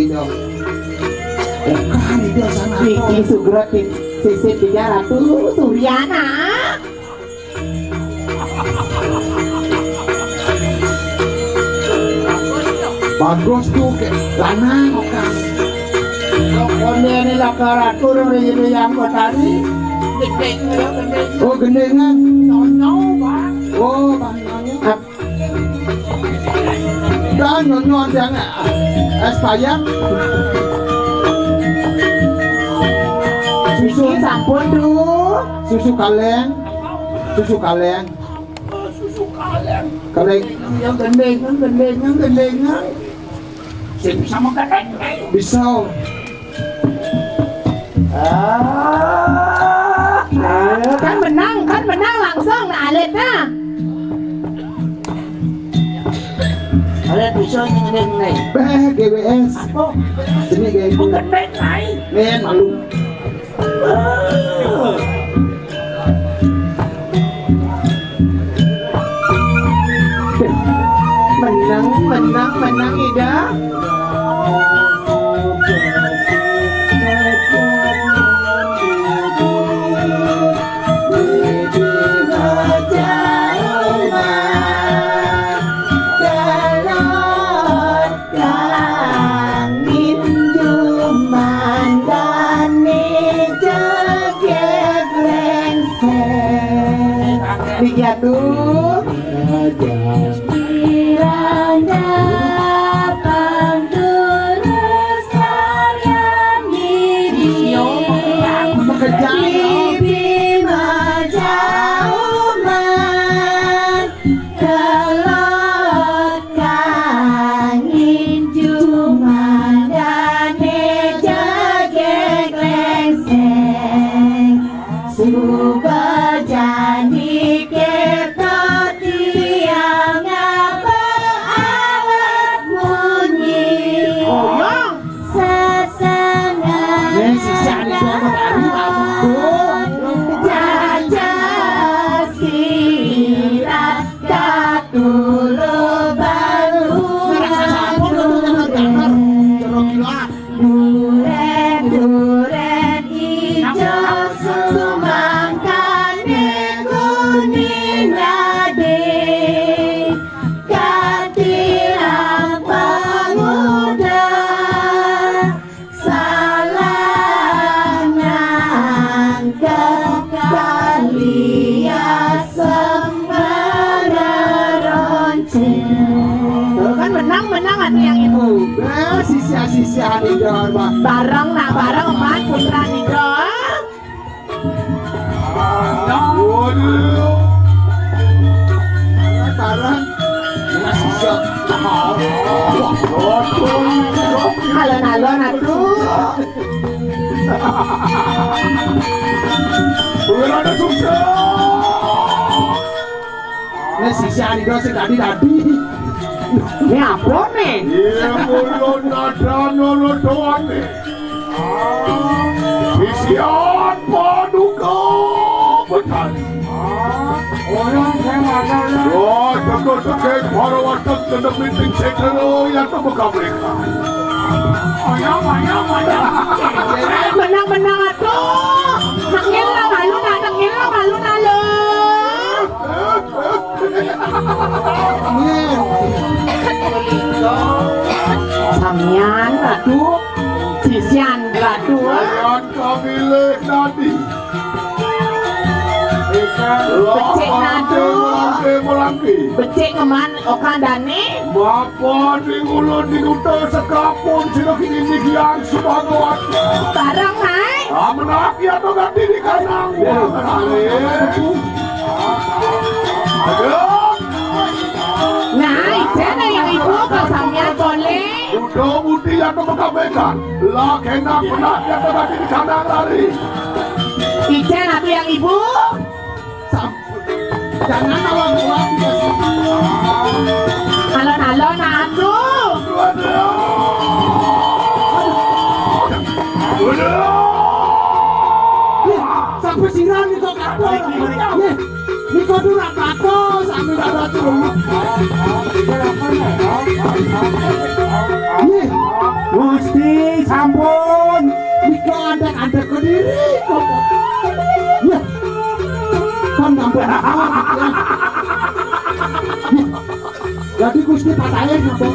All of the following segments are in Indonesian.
itu. Bukan itu sana. Iki Sugro sisip tiga Ratu Suryana. Bagus tuh ke lanang kan. Konde ini lah ke Ratu yang buat tadi. Oh gendengan. Bang. Oh bangnya. Dan nonton jangan es payang. Susu sampun tuh. Susu kaleng. Kaleng Yang gendengan. Sama kadang. bisa. Kan menang langsung nah alit nah. Alit bisa nyengdeng nih. GWS. Sini kayak itu. Gendeng nih. Men malu. Menang Ida. Jatuh kiranya panturus kalian diri bima jauman kelot kangin cuma dane jagek lengseng suka jadi sisa di dalam bareng obat putra nido. Bareng sisa Alon-alon aduh. Berada sukses. Ini sisa di dalam sedadi. Ini apa nih? Iya mulut nada nono doang nih. Isian paduka betul. Orang saya mana? Oh, tegak para watak sedang meeting sekretari yang terbuka mereka. Menang atuh. Nangil lah malu lo. Samian ratu, sisian ratu. Yang kami lihat tadi. Becik ngeman okandane. Bapak di ulun di utara sekapun sino kini yang sebagai Barang naik. menaki atau ganti di kanang. Nah, itu yang ibu ke samian boleh. Udah budi atau mengkabekan. Lah kena menaki atau ganti di kanang lari. Ijen atau yang ibu? Jangan awak-awak. Alon-alon atuh. Sampai siran itu kapal. Niko Waduh, aku sami ada dulu. Gusti sampun Nika ada ke diri kok. Ya. Kan nampak. Jadi Gusti patahin apa?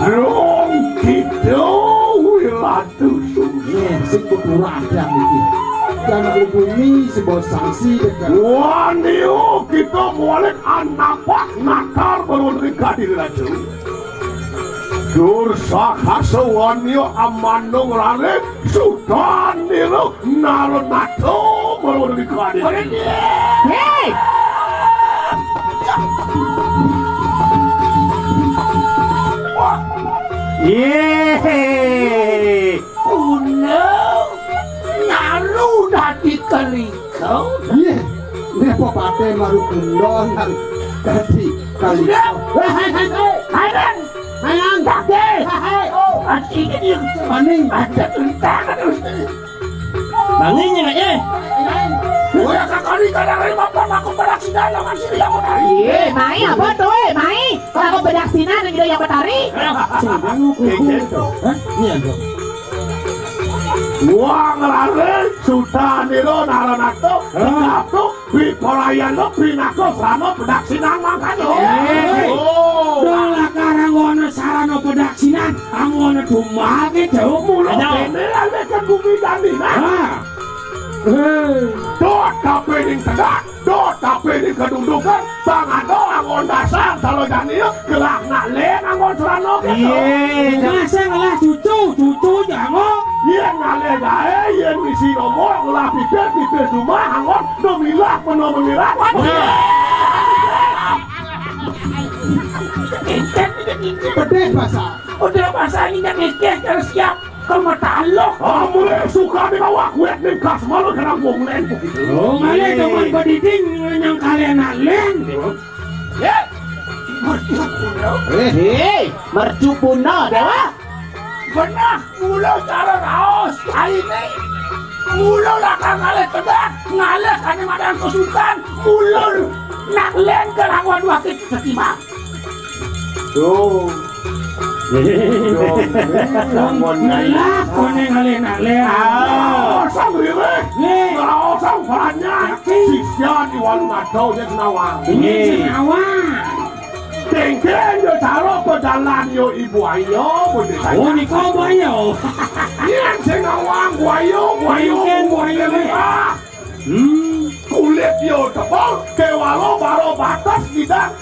Long kita wilatu sungguh sing kurang iki. Dan hubungi sebuah sanksi dekat. Wanio kita boleh anak nakar berundingkan diri lagi. Dursa kaso wanio amanong rale sudah nilo nalo nato berundingkan diri. Hei! Yeay Uno nalu dati kalikau. Iya, nepo pate maru kundon dati kalikau. Hayang, hayang dati. Asik dia maning ada tentang terus. Banginnya nggak ya? Gue kakak kadang bapak aku beraksi dalam asli yang menarik. Iya, Mai apa tuh? Mai, kalau aku bedak sinar dan yang betari. Iya dong. Wang lare sudah nilo naronato, nato biporayano pinako sama pedaksinan makanya. Dola karangono sarano pedaksinan, angono dumake jauh mulut. Ini lale kan bumi dandina. Dota pening tegak, dota pening kedundukan, bangado angon dasar kalau janio gelak nalen angon serano gitu. Iya, masa ngalah cucu jango. Yen ngale gae, yen misi nomor ngelah pipir rumah angon nomilah penomilah. Pedih bahasa. Udah bahasa ini kan harus siap kalau talok. Mulai suka dengan wakwet nih kas malu kena ngomongin begitu. Oh, malah teman baditing yang kalian alen. Ya. Hei, mercu puno, dewa. Benar, mula cara raos ini. Mula lah kan ngalet tedak, ngalet kan madan kesukaan. Mula nak len ke rangwan wakit setimbang. Tuh. Ngalah kone kalian alen. Sang lire, sang banyak. Sisian di warung ngado nya senawang. Ini senawa. Tengken yo taruh pejalan yo ibu ayo boleh saja. Oh, ni kau bayo. Yang senawang buayo kulit yo tebal kewalo baro batas tidak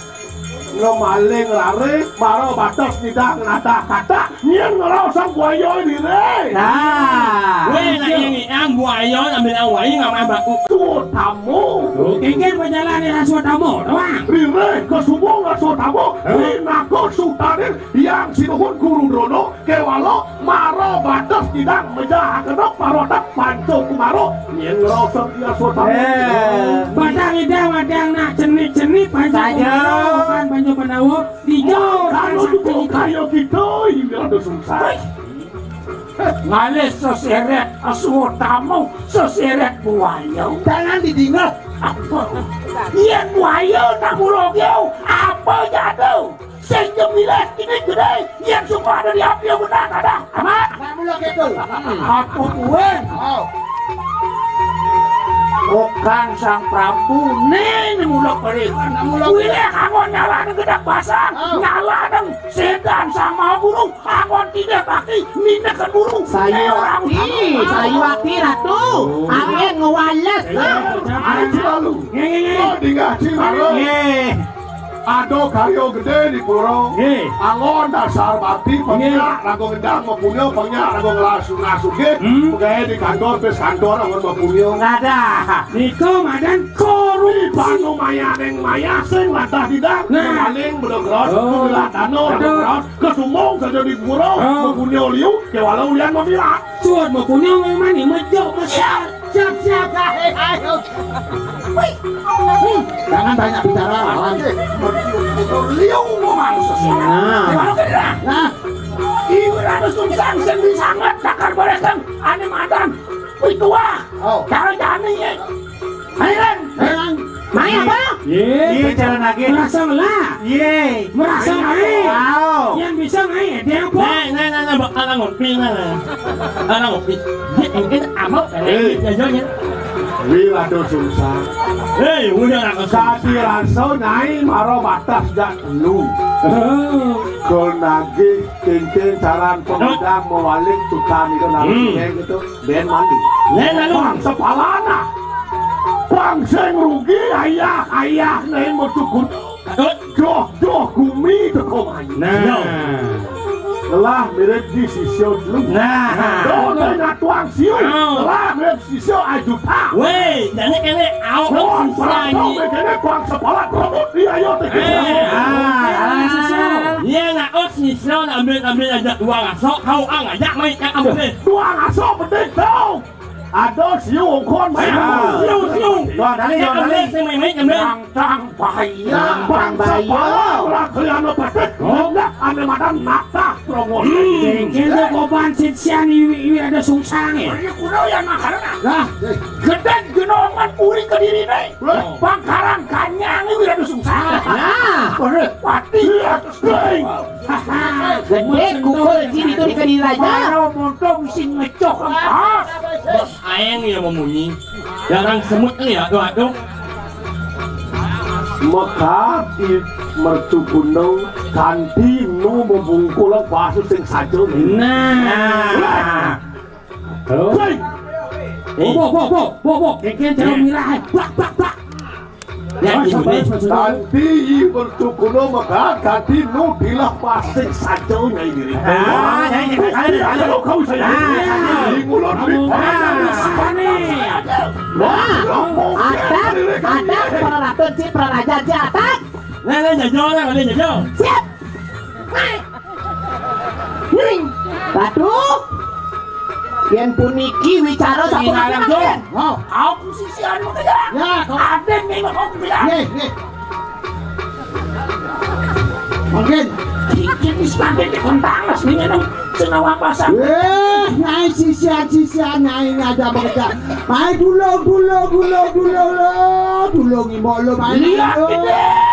ngemaling lari baro batas tidak nada kata nyen ngerosong buayo ini re. Nah, Weh, nak yang buayo ambil awai nggak main baku. Tuh tamu Kengken perjalanan di rasuah tamu, doang. Rire kesubung ngaso tamu Rinako sutanin yang sinuhun guru drono kewalo maro batas tidak menjahat kenok parodak panco kumaro nyen ngerosong dia so tamu. Padang ida wadang nak cenit Saja. kan panjo panawo dijo Kalau juga kayak gitu, ini ada susah. Ngalet seseret asuh tamu, seseret buayo. Jangan didengar. Apa? Yen buayo tak mulogyo, apa jatuh? Sing jemilas ini gede, yang suka ada di api yang benar ada. Amat? Kamu lagi tuh. Apa gue? Bukan sang Prabu nih mulak berikan. Wile kamu nyala gedak pasang, nyala deng sedan sama burung. Kamu tidak pakai minyak ke burung. Sayuwati ratu. Angin ngewales. Ayo lalu. Oh, dikasih lalu. Ado karyo gede di puro. Angon dasar bakti penyak rago gendang mempunyai penyak rago ngelasu ge. Pegawai di kantor pes kantor angon mempunyai. Nada. Niko madan koru Panu maya neng maya sing latah tidak maling bedegros belah dano bedegros kesumong saja di puro mempunyai liu ke walau lian memilah. suat mau punya memang ni mejok Siap, siap, siap. Ayo. Jangan banyak bicara. Liu memang sesuatu. Nah. Nah, ibarat ada sungsang sing sangat dakar bereteng ane madan tua cara jani ya ayo Mai apa? Ye, jalan lagi. merasa lah. Ye. Merasa ai. Wow. Yang bisa ai dia apa? Nah, bakal ngopi nah. Ana ngopi. Ini amok ya jonya. Wila do sungsang. Hei, udah nak Sati raso nai maro batas dan lu. Konagi cincin saran pemudang mewalik tukang itu namanya gitu. Ben mandi. Bang sepalana. Bang sing rugi ayah nai mutukun. Joh gumi tekomai. Nah. Telah mirip di sisio dulu. Doh na tuang siu. Telah mirip sisio ajuta. Weh, jadi kene awak Kau begini kuang sepalat robot dia yo Iya nak os ni slow nak ambil aja uang asok kau ngajak mai yang ambil. Tuang asok penting tau. Ada siu ongkon mai. Siu. Tuang dari Sing mai ambil. Tang bahaya. Bang bahaya. Lah kalian pedet. Hendak ane madan nakta promosi. Kita koban sitsian iwi ada sungsang ya. Ini kuno yang makarana. Lah, Geden genongan puri ke diri nih. Bangkaran kanyang ini ada sungsang. Nah, Pati. gede kukul sini tuh di kediri aja. Baru montong sing ngecok pas. Bos aeng ya memunyi. Jarang semut ini ya, aduh. Maka di mercu kuno kanti nu membungkul basu sing sajo. Nah. Bo. Keken jauh mirah. Plak. Yang ini Kanti mercu kuno maka kanti nu bilah pasing sajo nyai diri. Kalau kau saya di mulut Ada peralatan si praraja jatah. Nah, jajo. Siap. Batu. Yang puniki wicara satu Ken. Aku sisian mo kaya. Ya, Ada nih mau bilang. Mungkin. Dikit di sebagai kontangas nih nang senawang pasang. Naik sisian naik ada bekerja. Main dulu, imok lo main. Lihat gede.